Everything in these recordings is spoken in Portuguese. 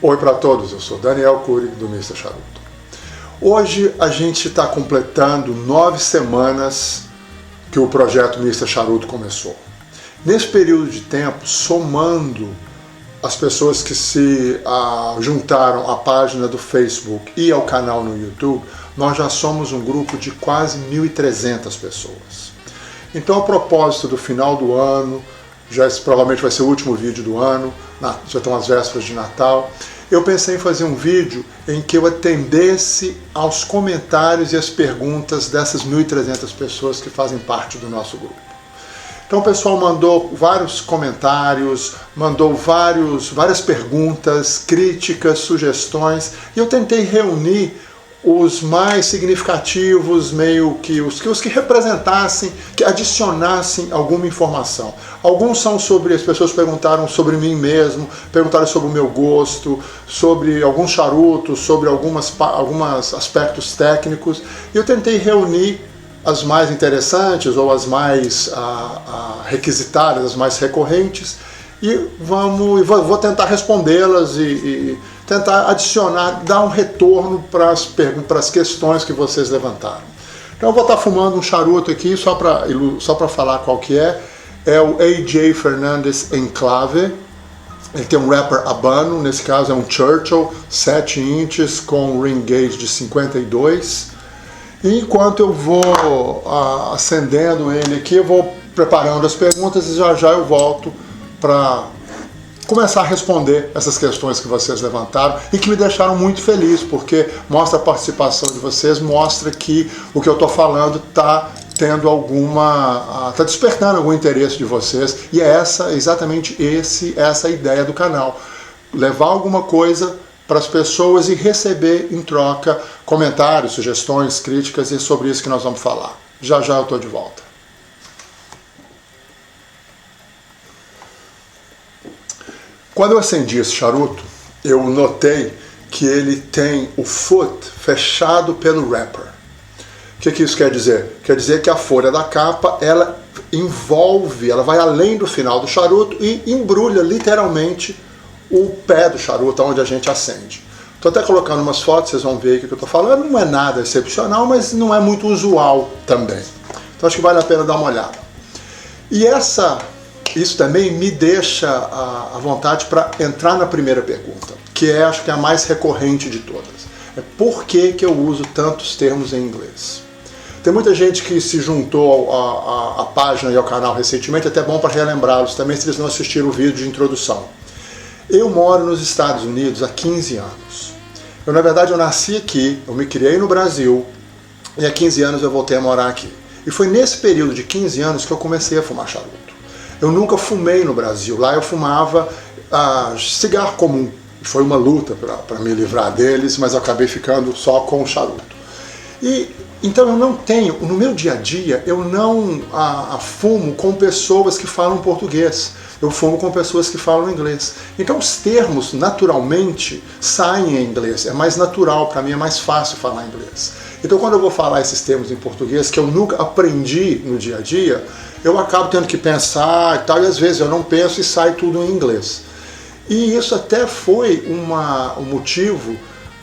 Oi para todos, eu sou Daniel Cury do Mr. Charuto. Hoje a gente está completando 9 semanas que o projeto Mr. Charuto começou. Nesse período de tempo, somando as pessoas que se juntaram à página do Facebook e ao canal no YouTube, nós já somos um grupo de quase 1.300 pessoas. Então, a propósito do final do ano, esse provavelmente vai ser o último vídeo do ano, já estão as vésperas de Natal, eu pensei em fazer um vídeo em que eu atendesse aos comentários e às perguntas dessas 1.300 pessoas que fazem parte do nosso grupo. Então o pessoal mandou vários comentários, mandou várias perguntas, críticas, sugestões, e eu tentei reunir os mais significativos, meio que os que representassem, que adicionassem alguma informação. Alguns são as pessoas perguntaram sobre mim mesmo, perguntaram sobre o meu gosto, sobre alguns charutos, sobre alguns aspectos técnicos, e eu tentei reunir as mais interessantes ou as mais requisitadas, as mais recorrentes, e vou tentar respondê-las e tentar adicionar, dar um retorno para as questões que vocês levantaram. Então eu vou estar fumando um charuto aqui, só para falar qual que é o AJ Fernandez Enclave. Ele tem um wrapper Habano, nesse caso é um Churchill 7 inches com ring gauge de 52. E enquanto eu vou acendendo ele aqui, eu vou preparando as perguntas e já eu volto para começar a responder essas questões que vocês levantaram e que me deixaram muito feliz, porque mostra a participação de vocês, mostra que o que eu estou falando está está despertando algum interesse de vocês, e é exatamente essa a ideia do canal, levar alguma coisa para as pessoas e receber em troca comentários, sugestões, críticas, e é sobre isso que nós vamos falar. Já eu estou de volta. Quando eu acendi esse charuto, eu notei que ele tem o foot fechado pelo wrapper. O que isso quer dizer? Quer dizer que a folha da capa, ela vai além do final do charuto e embrulha literalmente o pé do charuto, onde a gente acende. Estou até colocando umas fotos, vocês vão ver o que eu estou falando. Não é nada excepcional, mas não é muito usual também. Então acho que vale a pena dar uma olhada. E isso também me deixa à vontade para entrar na primeira pergunta, que acho que é a mais recorrente de todas. É por que eu uso tantos termos em inglês? Tem muita gente que se juntou à página e ao canal recentemente, até bom para relembrá-los também, se eles não assistiram o vídeo de introdução. Eu moro nos Estados Unidos há 15 anos. Na verdade, eu nasci aqui, eu me criei no Brasil, e há 15 anos eu voltei a morar aqui. E foi nesse período de 15 anos que eu comecei a fumar charuto. Eu nunca fumei no Brasil, lá eu fumava cigarro comum. Foi uma luta para me livrar deles, mas eu acabei ficando só com o charuto. Então eu não tenho, no meu dia a dia, eu não fumo com pessoas que falam português. Eu fumo com pessoas que falam inglês. Então os termos, naturalmente, saem em inglês. É mais natural para mim, é mais fácil falar inglês. Então quando eu vou falar esses termos em português, que eu nunca aprendi no dia a dia, eu acabo tendo que pensar e tal, e às vezes eu não penso e sai tudo em inglês. E isso até foi um motivo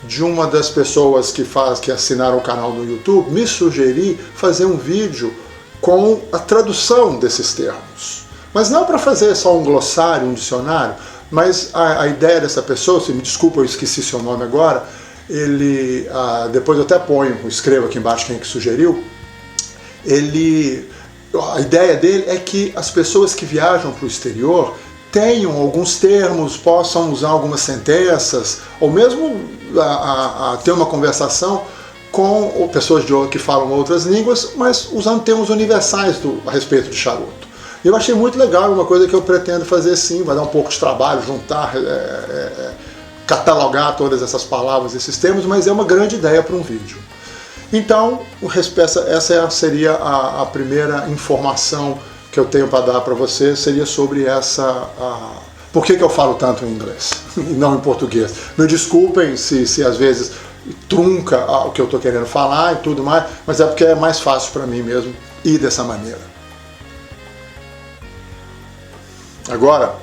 de uma das pessoas que assinaram o canal no YouTube me sugerir fazer um vídeo com a tradução desses termos. Mas não para fazer só um glossário, um dicionário, mas a ideia dessa pessoa, se me desculpa, eu esqueci seu nome agora, depois eu até escrevo aqui embaixo quem que sugeriu, a ideia dele é que as pessoas que viajam para o exterior tenham alguns termos, possam usar algumas sentenças, ou mesmo ter uma conversação com pessoas que falam outras línguas, mas usando termos universais a respeito de charuto. E eu achei muito legal, uma coisa que eu pretendo fazer sim, vai dar um pouco de trabalho, juntar, catalogar todas essas palavras, esses termos, mas é uma grande ideia para um vídeo. Então, essa seria a primeira informação que eu tenho para dar para você, seria sobre por que eu falo tanto em inglês e não em português. Me desculpem se às vezes trunca o que eu estou querendo falar e tudo mais, mas é porque é mais fácil para mim mesmo ir dessa maneira. Agora,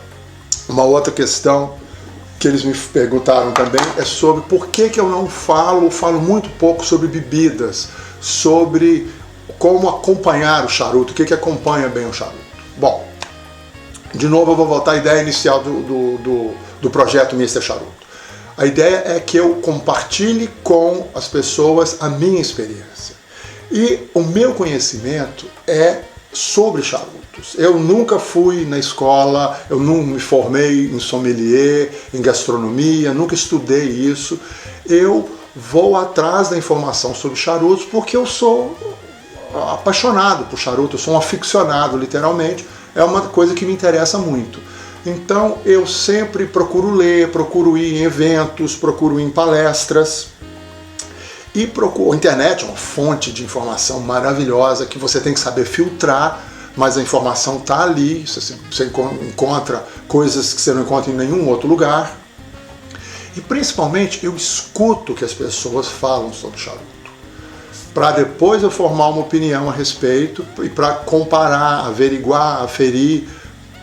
uma outra questão que eles me perguntaram também é sobre por que eu não falo muito pouco sobre bebidas, sobre como acompanhar o charuto, o que acompanha bem o charuto. Bom, de novo eu vou voltar à ideia inicial do projeto Mr. Charuto. A ideia é que eu compartilhe com as pessoas a minha experiência. E o meu conhecimento é sobre charutos. Eu nunca fui na escola, eu não me formei em sommelier, em gastronomia, nunca estudei isso. Eu vou atrás da informação sobre charutos porque eu sou apaixonado por charuto, eu sou um aficionado, literalmente. É uma coisa que me interessa muito. Então eu sempre procuro ler, procuro ir em eventos, procuro ir em palestras. E a internet é uma fonte de informação maravilhosa que você tem que saber filtrar, mas a informação está ali, você encontra coisas que você não encontra em nenhum outro lugar. E principalmente eu escuto o que as pessoas falam sobre charuto, para depois eu formar uma opinião a respeito e para comparar, averiguar, aferir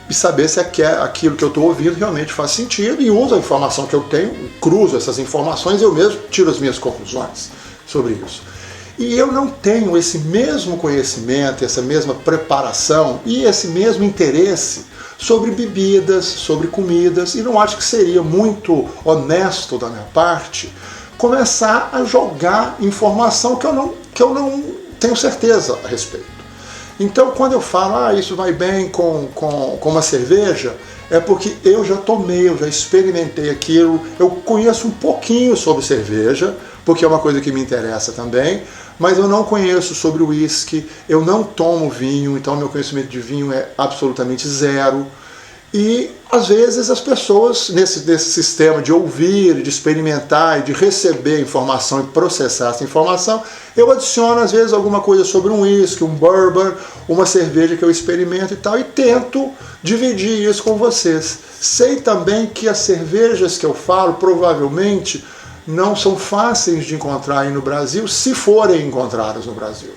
e saber se aquilo que eu estou ouvindo realmente faz sentido, e uso a informação que eu tenho, cruzo essas informações e eu mesmo tiro as minhas conclusões sobre isso. E eu não tenho esse mesmo conhecimento, essa mesma preparação e esse mesmo interesse sobre bebidas, sobre comidas, e não acho que seria muito honesto da minha parte começar a jogar informação que eu não tenho certeza a respeito. Então, quando eu falo, isso vai bem com uma cerveja, é porque eu já tomei, eu já experimentei aquilo, eu conheço um pouquinho sobre cerveja, porque é uma coisa que me interessa também, mas eu não conheço sobre uísque, eu não tomo vinho, então meu conhecimento de vinho é absolutamente zero. E às vezes as pessoas, nesse sistema de ouvir, de experimentar e de receber informação e processar essa informação, eu adiciono às vezes alguma coisa sobre um uísque, um bourbon, uma cerveja que eu experimento e tal, e tento dividir isso com vocês. Sei também que as cervejas que eu falo provavelmente não são fáceis de encontrar aí no Brasil, se forem encontradas no Brasil.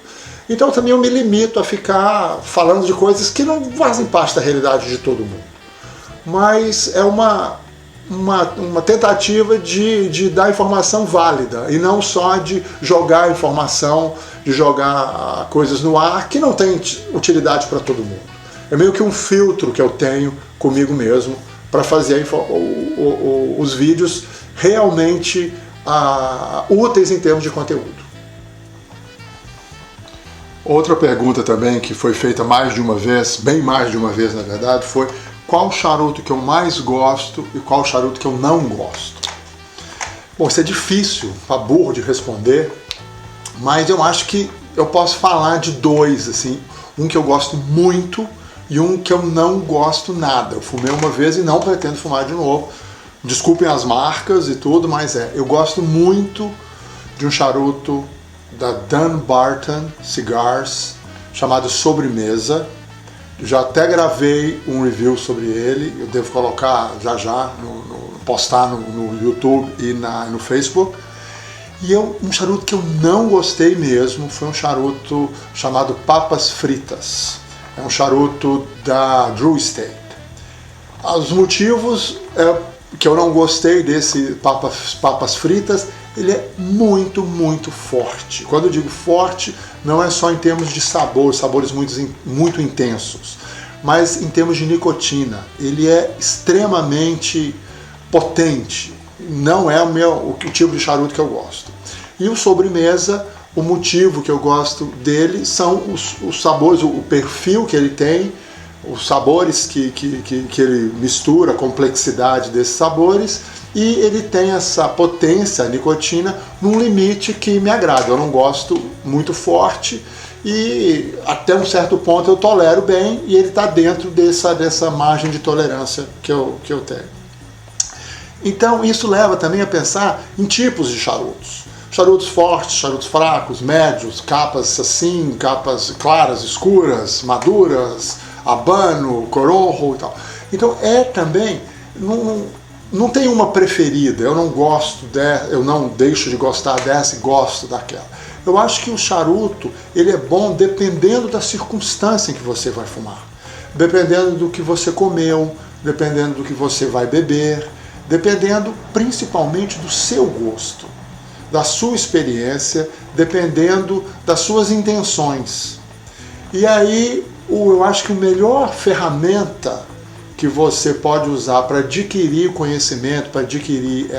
Então também eu me limito a ficar falando de coisas que não fazem parte da realidade de todo mundo. Mas é uma tentativa de dar informação válida e não só de jogar informação, de jogar coisas no ar que não tem utilidade para todo mundo. É meio que um filtro que eu tenho comigo mesmo para fazer os vídeos realmente úteis em termos de conteúdo. Outra pergunta também que foi feita mais de uma vez, bem mais de uma vez na verdade, foi: qual charuto que eu mais gosto e qual charuto que eu não gosto? Bom, isso é difícil, tá burro de responder, mas eu acho que eu posso falar de dois, assim, um que eu gosto muito e um que eu não gosto nada. Eu fumei uma vez e não pretendo fumar de novo. Desculpem as marcas e tudo, mas eu gosto muito de um charuto da Dunbarton Cigars chamado Sobremesa. Já até gravei um review sobre ele, eu devo colocar já, postar no YouTube e no Facebook. E um charuto que eu não gostei mesmo foi um charuto chamado Papas Fritas. É um charuto da Drew Estate. Os motivos que eu não gostei desse Papas Fritas, ele é muito, muito forte. Quando eu digo forte, não é só em termos de sabores muito intensos, mas em termos de nicotina. Ele é extremamente potente, não é o tipo de charuto que eu gosto. E o Sobremesa, o motivo que eu gosto dele são os sabores, o perfil que ele tem, os sabores que ele mistura, a complexidade desses sabores, e ele tem essa potência, a nicotina, num limite que me agrada. Eu não gosto muito forte e até um certo ponto eu tolero bem, e ele está dentro dessa margem de tolerância que eu tenho. Então isso leva também a pensar em tipos de charutos. Charutos fortes, charutos fracos, médios, capas assim, capas claras, escuras, maduras, habano, corojo e tal. Então também, não tem uma preferida, eu não gosto eu não deixo de gostar dessa e gosto daquela. Eu acho que o charuto, ele é bom dependendo da circunstância em que você vai fumar, dependendo do que você comeu, dependendo do que você vai beber. dependendo principalmente do seu gosto, da sua experiência, dependendo das suas intenções. E aí, eu acho que a melhor ferramenta que você pode usar para adquirir conhecimento, para adquirir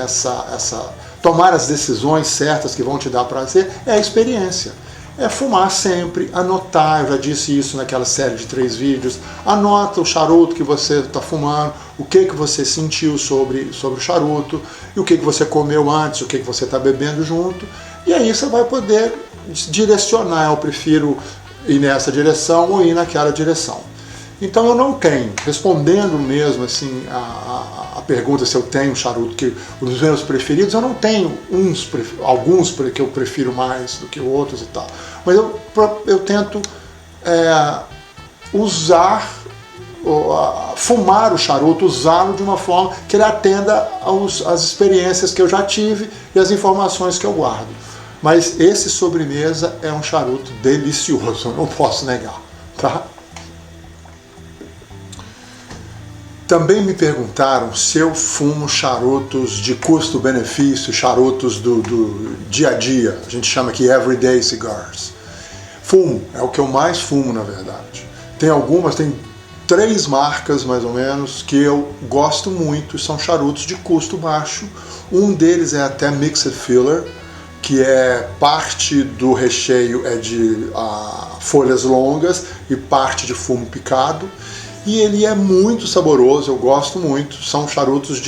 tomar as decisões certas que vão te dar prazer, é a experiência. É fumar sempre, anotar, eu já disse isso naquela série de 3 vídeos, anota o charuto que você está fumando, o que você sentiu sobre o charuto, e o que você comeu antes, o que você está bebendo junto, e aí você vai poder direcionar, eu prefiro ir nessa direção ou ir naquela direção. Então eu não tenho, respondendo mesmo assim a pergunta se eu tenho um charuto que os meus preferidos, eu não tenho alguns que eu prefiro mais do que outros e tal. Mas eu tento fumar o charuto, usá-lo de uma forma que ele atenda às experiências que eu já tive e às informações que eu guardo. Mas esse sobremesa é um charuto delicioso, eu não posso negar, tá? Também me perguntaram se eu fumo charutos de custo-benefício, charutos do dia a dia, a gente chama aqui everyday cigars. Fumo, é o que eu mais fumo na verdade. Tem 3 marcas mais ou menos que eu gosto muito, são charutos de custo baixo. Um deles é até Mixed Filler, que é parte do recheio é de folhas longas e parte de fumo picado. E ele é muito saboroso, eu gosto muito. São charutos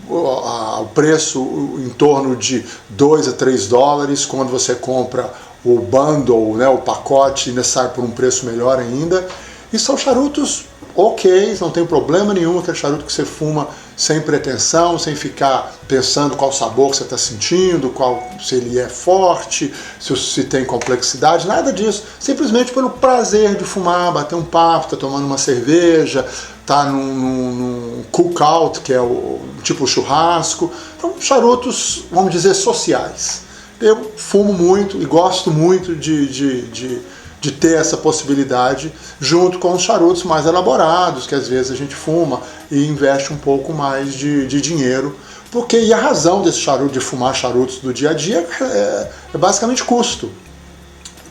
o preço em torno de $2 a $3. Quando você compra o bundle, né, o pacote, ainda sai por um preço melhor ainda. E são charutos ok, não tem problema nenhum, aquele charuto que você fuma sem pretensão, sem ficar pensando qual sabor que você está sentindo, se ele é forte, se tem complexidade, nada disso. Simplesmente pelo prazer de fumar, bater um papo, tá tomando uma cerveja, tá num cookout, que é o tipo churrasco. Então, charutos, vamos dizer, sociais. Eu fumo muito e gosto muito de ter essa possibilidade, junto com os charutos mais elaborados, que às vezes a gente fuma e investe um pouco mais de dinheiro, e a razão desse charuto, de fumar charutos do dia a dia, é basicamente custo.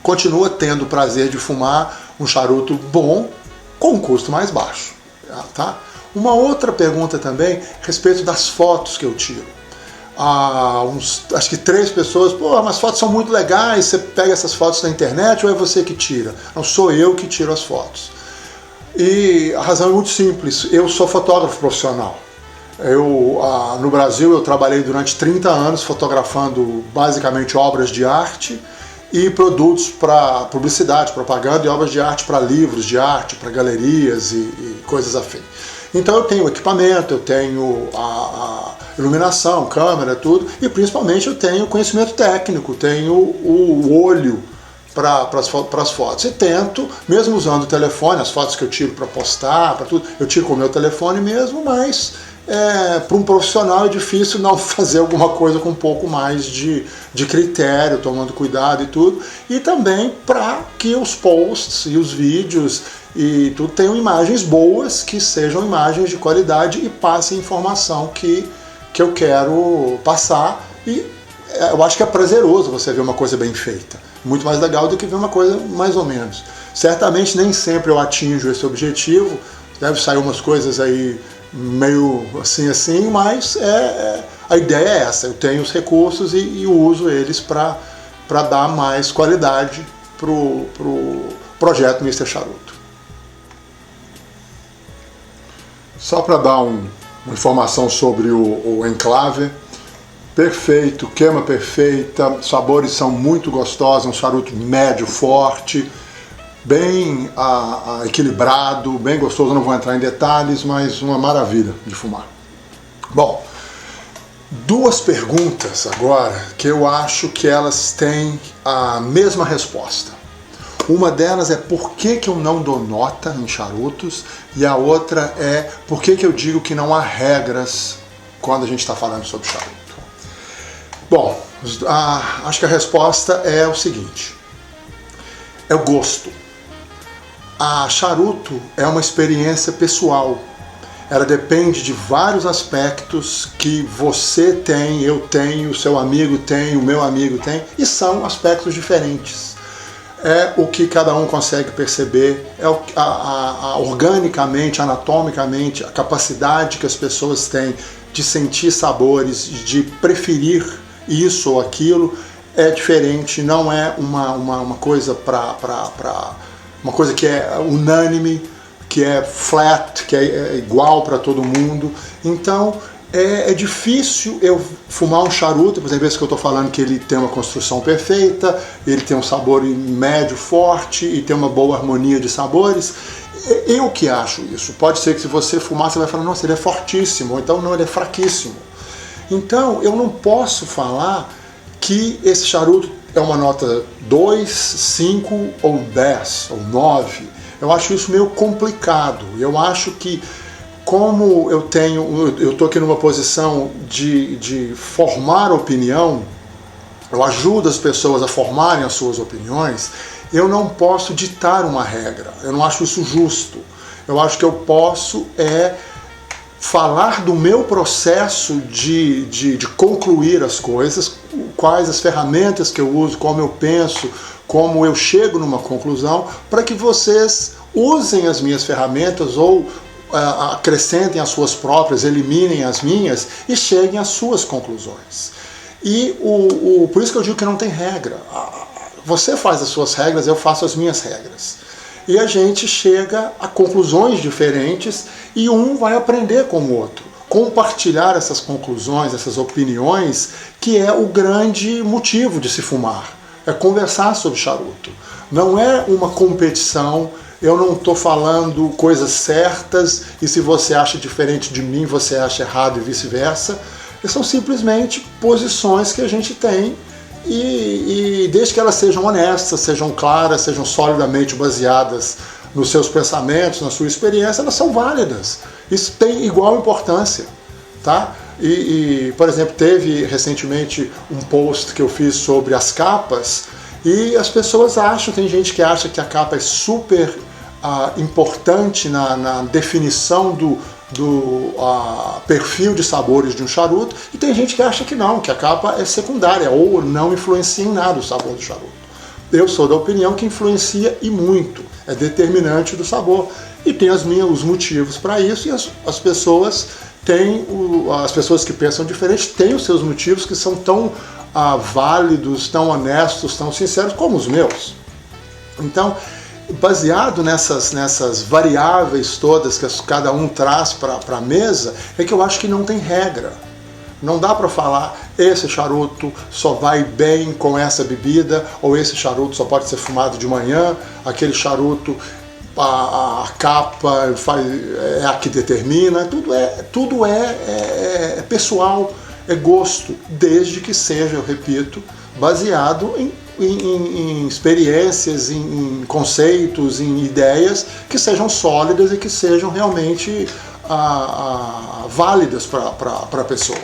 Continua tendo o prazer de fumar um charuto bom com um custo mais baixo. Tá? Uma outra pergunta também a respeito das fotos que eu tiro. Acho que 3 pessoas, mas as fotos são muito legais, você pega essas fotos na internet ou é você que tira? Não, sou eu que tiro as fotos. E a razão é muito simples, eu sou fotógrafo profissional. No Brasil eu trabalhei durante 30 anos fotografando basicamente obras de arte e produtos para publicidade, propaganda e obras de arte para livros de arte, para galerias e coisas afins. Então eu tenho equipamento, eu tenho a iluminação, câmera, tudo, e principalmente eu tenho conhecimento técnico, tenho o olho para as fotos. E tento, mesmo usando o telefone, as fotos que eu tiro para postar, para tudo, eu tiro com o meu telefone mesmo, mas para um profissional é difícil não fazer alguma coisa com um pouco mais de critério, tomando cuidado e tudo, e também para que os posts e os vídeos e tudo tenham imagens boas, que sejam imagens de qualidade e passem informação que eu quero passar. E eu acho que é prazeroso você ver uma coisa bem feita, muito mais legal do que ver uma coisa mais ou menos. Certamente nem sempre eu atinjo esse objetivo, deve sair umas coisas aí meio assim, mas a ideia é essa, eu tenho os recursos e uso eles para dar mais qualidade pro projeto Mr. Charuto. Só para dar uma informação sobre o Enclave, perfeito, queima perfeita, sabores são muito gostosos, um charuto médio, forte, bem equilibrado, bem gostoso, eu não vou entrar em detalhes, mas uma maravilha de fumar. Bom, 2 perguntas agora que eu acho que elas têm a mesma resposta. Uma delas é por que eu não dou nota em charutos, e a outra é por que eu digo que não há regras quando a gente está falando sobre charuto. Bom, acho que a resposta é o seguinte, é o gosto. Charuto é uma experiência pessoal, ela depende de vários aspectos que você tem, eu tenho, o seu amigo tem, o meu amigo tem, e são aspectos diferentes. É o que cada um consegue perceber, é organicamente, anatomicamente, a capacidade que as pessoas têm de sentir sabores, de preferir isso ou aquilo, é diferente, não é uma coisa uma coisa que é unânime, que é flat, que é igual para todo mundo. Então é difícil eu fumar um charuto, por exemplo, esse que eu estou falando, que ele tem uma construção perfeita, ele tem um sabor médio forte e tem uma boa harmonia de sabores. Eu que acho isso. Pode ser que se você fumar, você vai falar, nossa, ele é fortíssimo, ou então não, ele é fraquíssimo. Então eu não posso falar que esse charuto é uma nota 2, 5 ou 10 ou 9. Eu acho isso meio complicado. Eu acho que, como eu estou aqui numa posição de formar opinião, eu ajudo as pessoas a formarem as suas opiniões, eu não posso ditar uma regra. Eu não acho isso justo. Eu acho que eu posso falar do meu processo de concluir as coisas, quais as ferramentas que eu uso, como eu penso, como eu chego numa conclusão, para que vocês usem as minhas ferramentas ou acrescentem as suas próprias, eliminem as minhas e cheguem às suas conclusões. E por isso que eu digo que não tem regra. Você faz as suas regras, eu faço as minhas regras. E a gente chega a conclusões diferentes e um vai aprender com o outro. Compartilhar essas conclusões, essas opiniões, que é o grande motivo de se fumar. É conversar sobre charuto. Não é uma competição, eu não estou falando coisas certas e se você acha diferente de mim, você acha errado e vice-versa. São simplesmente posições que a gente tem e desde que elas sejam honestas, sejam claras, sejam solidamente baseadas nos seus pensamentos, na sua experiência, elas são válidas. Isso tem igual importância, tá? Por exemplo, teve recentemente um post que eu fiz sobre as capas e as pessoas acham, tem gente que acha que a capa é super importante na definição do perfil de sabores de um charuto, e tem gente que acha que não, que a capa é secundária ou não influencia em nada o sabor do charuto. Eu sou da opinião que influencia e muito, é determinante do sabor, e tem os motivos para isso, e as pessoas que pensam diferente têm os seus motivos que são tão válidos, tão honestos, tão sinceros como os meus. Então, baseado nessas variáveis todas que cada um traz para a mesa, é que eu acho que não tem regra. Não dá para falar, esse charuto só vai bem com essa bebida, ou esse charuto só pode ser fumado de manhã, aquele charuto, a capa é a que determina, tudo é pessoal, é gosto, desde que seja, eu repito, baseado em experiências, em conceitos, em ideias que sejam sólidas e que sejam realmente válidas para a pessoa.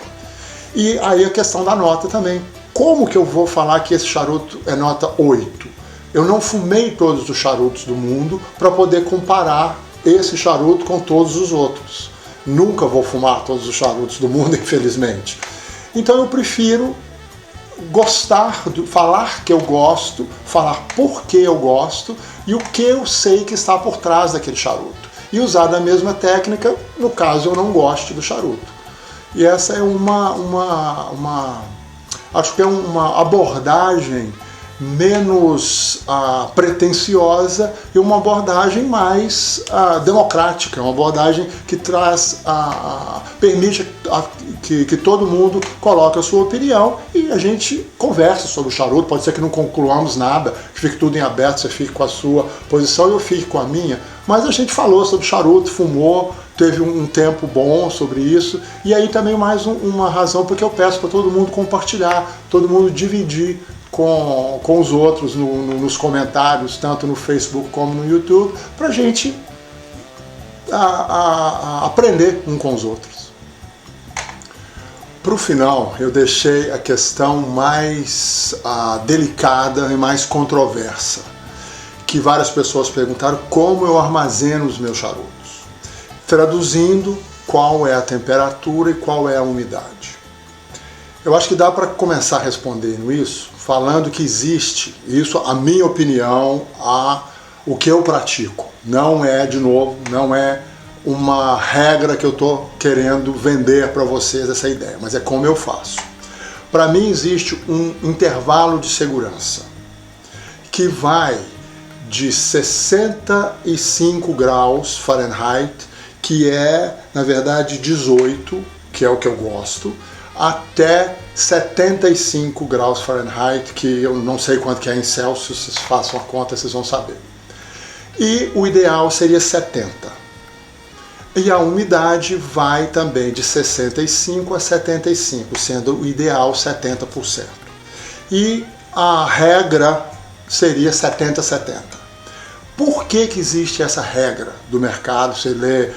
E aí a questão da nota também. Como que eu vou falar que esse charuto é nota 8? Eu não fumei todos os charutos do mundo para poder comparar esse charuto com todos os outros. Nunca vou fumar todos os charutos do mundo, infelizmente. Então eu prefiro falar que eu gosto, falar por que eu gosto e o que eu sei que está por trás daquele charuto. E usar da mesma técnica, no caso eu não goste do charuto. E essa é acho que é uma abordagem menos pretensiosa e uma abordagem mais democrática, uma abordagem que permite que todo mundo coloque a sua opinião e a gente conversa sobre o charuto. Pode ser que não concluamos nada, que fique tudo em aberto, você fique com a sua posição e eu fique com a minha, mas a gente falou sobre charuto, fumou, teve um tempo bom sobre isso, e aí também mais uma razão porque eu peço para todo mundo compartilhar, todo mundo dividir com os outros nos comentários, tanto no Facebook como no YouTube, para a gente aprender um com os outros. Para o final, eu deixei a questão mais delicada e mais controversa, que várias pessoas perguntaram como eu armazeno os meus charutos. Traduzindo, qual é a temperatura e qual é a umidade. Eu acho que dá para começar respondendo isso, falando que existe, isso a minha opinião, o que eu pratico. Não é, de novo, não é uma regra que eu estou querendo vender para vocês essa ideia, mas é como eu faço. Para mim existe um intervalo de segurança que vai de 65 graus Fahrenheit, que é, na verdade, 18, que é o que eu gosto, até 75 graus Fahrenheit, que eu não sei quanto que é em Celsius, vocês façam a conta, vocês vão saber. E o ideal seria 70. E a umidade vai também de 65 a 75, sendo o ideal 70%. E a regra seria 70-70. Por que existe essa regra do mercado? Você lê,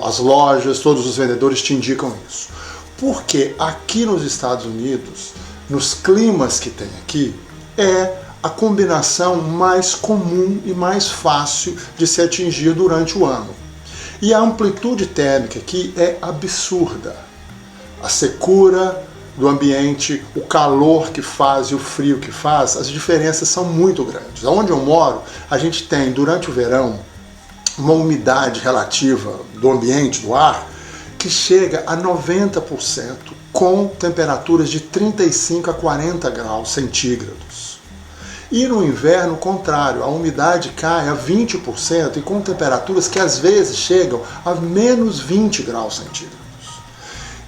as lojas, todos os vendedores te indicam isso. Porque aqui nos Estados Unidos, nos climas que tem aqui, é a combinação mais comum e mais fácil de se atingir durante o ano. E a amplitude térmica aqui é absurda. A secura do ambiente, o calor que faz e o frio que faz, as diferenças são muito grandes. Onde eu moro, a gente tem, durante o verão, uma umidade relativa do ambiente, do ar, que chega a 90%, com temperaturas de 35 a 40 graus centígrados. E no inverno, o contrário, a umidade cai a 20% e com temperaturas que às vezes chegam a menos 20 graus centígrados.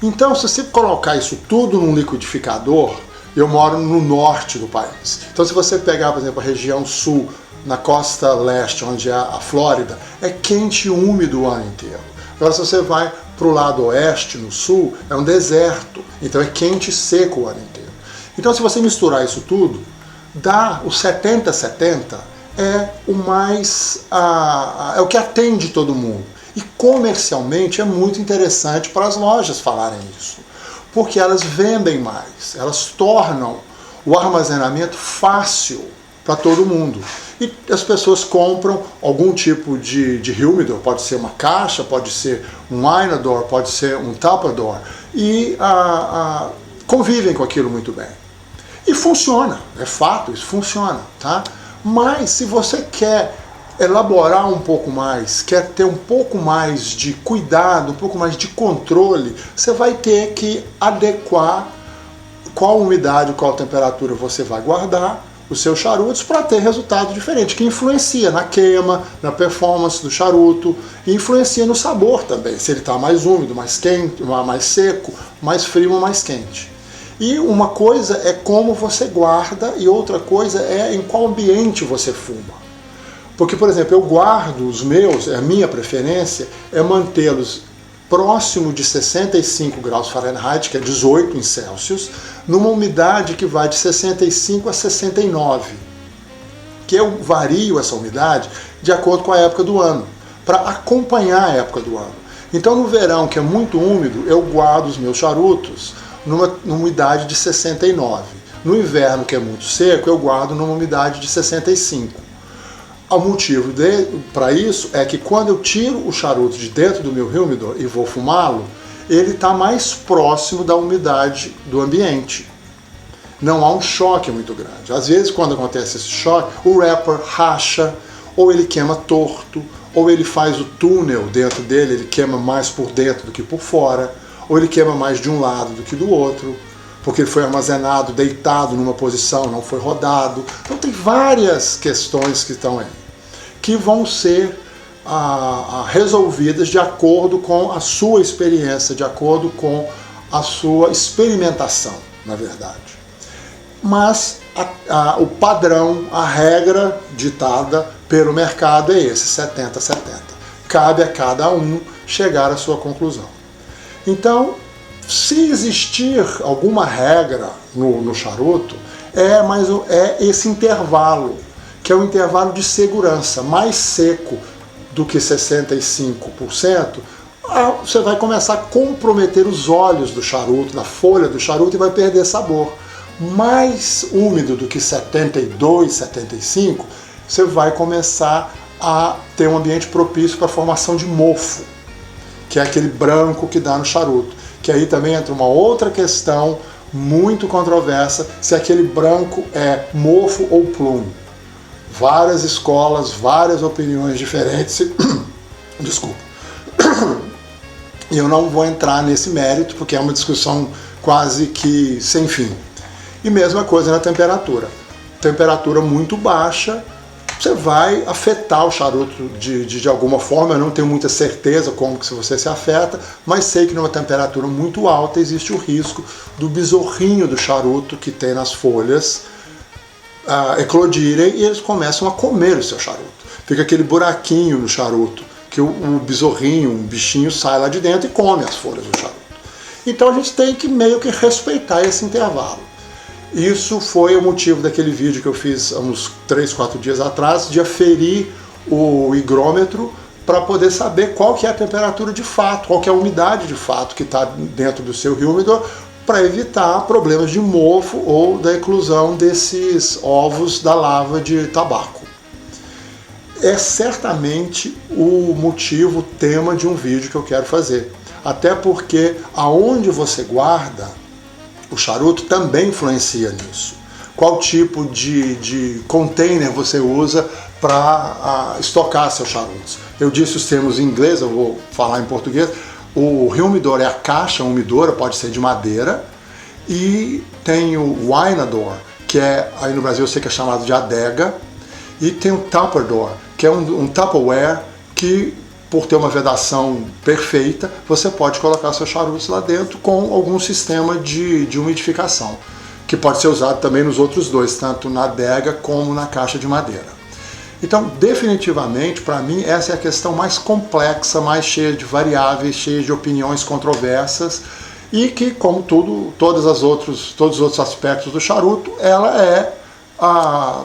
Então, se você colocar isso tudo num liquidificador, eu moro no norte do país. Então, se você pegar, por exemplo, a região sul, na costa leste, onde é a Flórida, é quente e úmido o ano inteiro. Agora, se você vai para o lado oeste, no sul, é um deserto. Então, é quente e seco o ano inteiro. Então, se você misturar isso tudo, dá o 70-70 é o mais é o que atende todo mundo. E comercialmente é muito interessante para as lojas falarem isso, porque elas vendem mais, elas tornam o armazenamento fácil para todo mundo. E as pessoas compram algum tipo de humidor, pode ser uma caixa, pode ser um Inodor, pode ser um Tupperware, e convivem com aquilo muito bem. E funciona, é fato, isso funciona, tá? Mas se você quer elaborar um pouco mais, quer ter um pouco mais de cuidado, um pouco mais de controle, você vai ter que adequar qual umidade, qual temperatura você vai guardar os seus charutos para ter resultado diferente, que influencia na queima, na performance do charuto, e influencia no sabor também, se ele está mais úmido, mais quente, mais seco, mais frio ou mais quente. E uma coisa é como você guarda e outra coisa é em qual ambiente você fuma. Porque, por exemplo, eu guardo os meus, a minha preferência é mantê-los próximo de 65 graus Fahrenheit, que é 18 em Celsius, numa umidade que vai de 65 a 69. Que eu vario essa umidade de acordo com a época do ano, para acompanhar a época do ano. Então, no verão, que é muito úmido, eu guardo os meus charutos numa umidade de 69. No inverno, que é muito seco, eu guardo numa umidade de 65. O motivo para isso é que quando eu tiro o charuto de dentro do meu humidor e vou fumá-lo, ele está mais próximo da umidade do ambiente. Não há um choque muito grande. Às vezes, quando acontece esse choque, o wrapper racha, ou ele queima torto, ou ele faz o túnel dentro dele, ele queima mais por dentro do que por fora, ou ele queima mais de um lado do que do outro, porque ele foi armazenado, deitado numa posição, não foi rodado. Então tem várias questões que estão aí, que vão ser resolvidas de acordo com a sua experiência, de acordo com a sua experimentação, na verdade. Mas o padrão, a regra ditada pelo mercado é esse, 70-70. Cabe a cada um chegar à sua conclusão. Então, se existir alguma regra no charuto, é esse intervalo, que é um intervalo de segurança, mais seco do que 65%, você vai começar a comprometer os olhos do charuto, da folha do charuto, e vai perder sabor. Mais úmido do que 72, 75, você vai começar a ter um ambiente propício para a formação de mofo, que é aquele branco que dá no charuto. Que aí também entra uma outra questão muito controversa, se aquele branco é mofo ou plum. Várias escolas, várias opiniões diferentes. Desculpa. E eu não vou entrar nesse mérito, porque é uma discussão quase que sem fim. E mesma coisa na temperatura. Temperatura muito baixa, você vai afetar o charuto de alguma forma. Eu não tenho muita certeza como que você se afeta, mas sei que numa temperatura muito alta existe o risco do besorrinho do charuto que tem nas folhas eclodirem e eles começam a comer o seu charuto. Fica aquele buraquinho no charuto, que o besorrinho, um bichinho, sai lá de dentro e come as folhas do charuto. Então a gente tem que meio que respeitar esse intervalo. Isso foi o motivo daquele vídeo que eu fiz há uns 3, 4 dias atrás, de aferir o higrômetro para poder saber qual que é a temperatura de fato, qual que é a umidade de fato que está dentro do seu humidor, para evitar problemas de mofo ou da eclosão desses ovos da lava de tabaco. É certamente o motivo, o tema de um vídeo que eu quero fazer. Até porque aonde você guarda o charuto também influencia nisso. Qual tipo de container você usa para estocar seus charutos? Eu disse os termos em inglês, eu vou falar em português. O humidor é a caixa umidora, pode ser de madeira, e tem o winador, que aí no Brasil eu sei que é chamado de adega, e tem o tupperware, que é um Tupperware que, por ter uma vedação perfeita, você pode colocar seus charutos lá dentro com algum sistema de umidificação, que pode ser usado também nos outros dois, tanto na adega como na caixa de madeira. Então, definitivamente, para mim, essa é a questão mais complexa, mais cheia de variáveis, cheia de opiniões controversas, e que, como todos os outros aspectos do charuto, ela é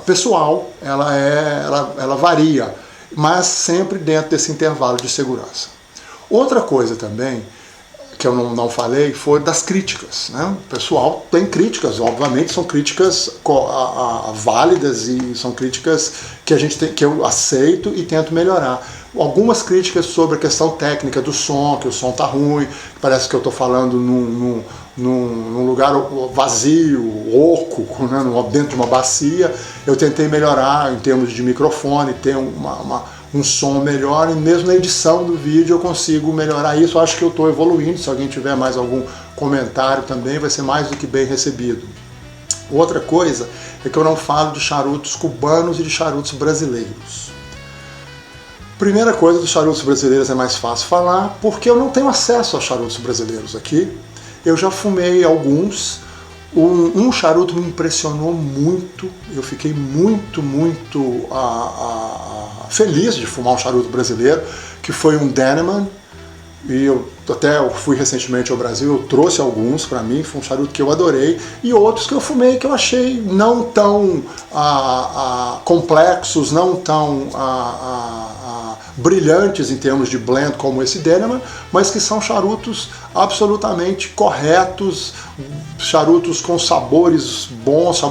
pessoal, ela varia, mas sempre dentro desse intervalo de segurança. Outra coisa também, que eu não falei, foi das críticas, né? O pessoal tem críticas, obviamente, são críticas válidas e são críticas que eu aceito e tento melhorar. Algumas críticas sobre a questão técnica do som, que o som tá ruim, parece que eu estou falando num lugar vazio, oco, né, dentro de uma bacia. Eu tentei melhorar em termos de microfone, ter um som melhor, e mesmo na edição do vídeo eu consigo melhorar isso. Eu acho que eu estou evoluindo. Se alguém tiver mais algum comentário também, vai ser mais do que bem recebido. Outra coisa é que eu não falo de charutos cubanos e de charutos brasileiros. Primeira coisa, dos charutos brasileiros é mais fácil falar, porque eu não tenho acesso a charutos brasileiros aqui. Eu já fumei alguns. Um charuto me impressionou muito, eu fiquei muito feliz de fumar um charuto brasileiro, que foi um Dannemann, e eu fui recentemente ao Brasil, eu trouxe alguns para mim, foi um charuto que eu adorei, e outros que eu fumei que eu achei não tão complexos, não tão brilhantes em termos de blend como esse Dannemann, mas que são charutos absolutamente corretos, charutos com sabores bons,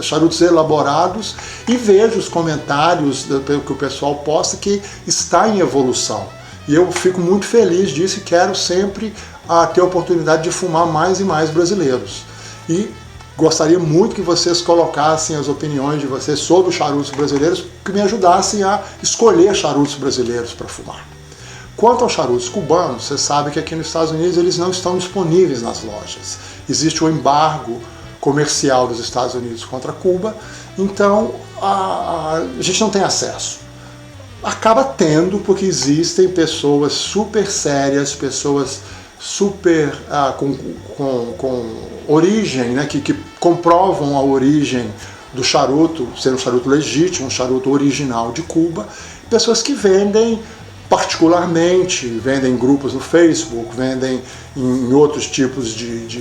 charutos elaborados, e vejo os comentários que o pessoal posta que está em evolução. E eu fico muito feliz disso e quero sempre ter a oportunidade de fumar mais e mais brasileiros. E gostaria muito que vocês colocassem as opiniões de vocês sobre os charutos brasileiros, que me ajudassem a escolher charutos brasileiros para fumar. Quanto aos charutos cubanos, você sabe que aqui nos Estados Unidos eles não estão disponíveis nas lojas. Existe um embargo comercial dos Estados Unidos contra Cuba, então a gente não tem acesso. Acaba tendo, porque existem pessoas super sérias, pessoas super com origem, né, que comprovam a origem do charuto, ser um charuto legítimo, um charuto original de Cuba, pessoas que vendem particularmente, vendem grupos no Facebook, vendem em outros tipos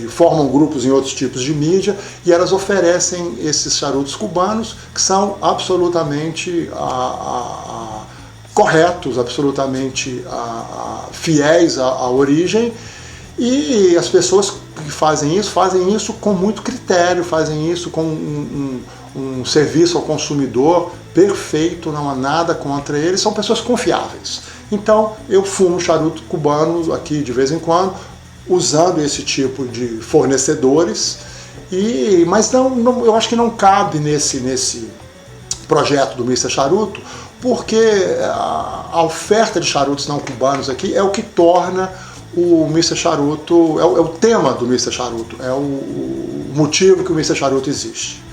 formam grupos em outros tipos de mídia, e elas oferecem esses charutos cubanos que são absolutamente corretos, absolutamente fiéis à origem, e as pessoas que fazem isso com muito critério, fazem isso com um serviço ao consumidor perfeito, não há nada contra eles, são pessoas confiáveis. Então eu fumo charuto cubano aqui de vez em quando, usando esse tipo de fornecedores, mas eu acho que não cabe nesse projeto do Mr. Charuto, porque a oferta de charutos não cubanos aqui é o que torna o Mr. Charuto, é o tema do Mr. Charuto, é o motivo que o Mr. Charuto existe.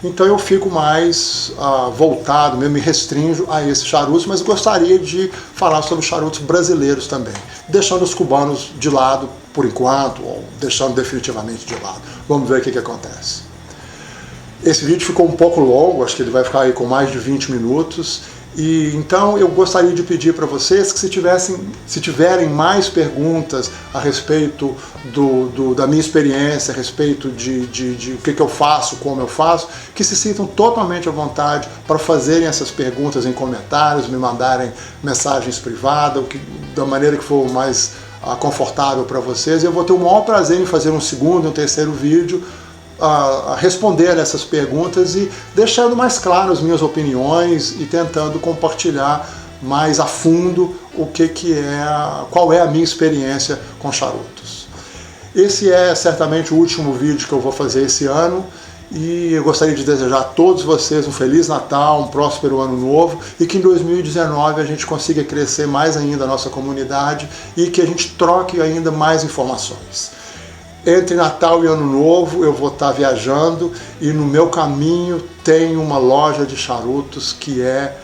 Então eu fico mais voltado, me restringo a esses charutos, mas gostaria de falar sobre os charutos brasileiros também, deixando os cubanos de lado por enquanto, ou deixando definitivamente de lado. Vamos ver o que acontece. Esse vídeo ficou um pouco longo, acho que ele vai ficar aí com mais de 20 minutos, e então eu gostaria de pedir para vocês que se tiverem mais perguntas a respeito da minha experiência, a respeito de o que eu faço, como eu faço, que se sintam totalmente à vontade para fazerem essas perguntas em comentários, me mandarem mensagens privadas, da maneira que for mais confortável para vocês. Eu vou ter o maior prazer em fazer um segundo e um terceiro vídeo a responder essas perguntas e deixando mais claro as minhas opiniões e tentando compartilhar mais a fundo qual é a minha experiência com charutos. Esse é certamente o último vídeo que eu vou fazer esse ano e eu gostaria de desejar a todos vocês um Feliz Natal, um próspero Ano Novo e que em 2019 a gente consiga crescer mais ainda a nossa comunidade e que a gente troque ainda mais informações. Entre Natal e Ano Novo eu vou estar viajando e no meu caminho tem uma loja de charutos que é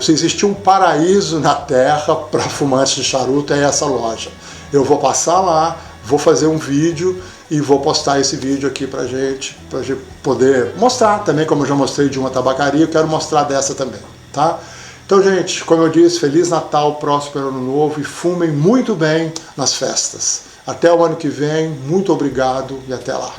se existe um paraíso na terra para fumantes de charuto, é essa loja. Eu vou passar lá, vou fazer um vídeo e vou postar esse vídeo aqui pra gente poder mostrar também, como eu já mostrei de uma tabacaria, eu quero mostrar dessa também, tá? Então, gente, como eu disse, Feliz Natal, próspero Ano Novo e fumem muito bem nas festas. Até o ano que vem, muito obrigado e até lá.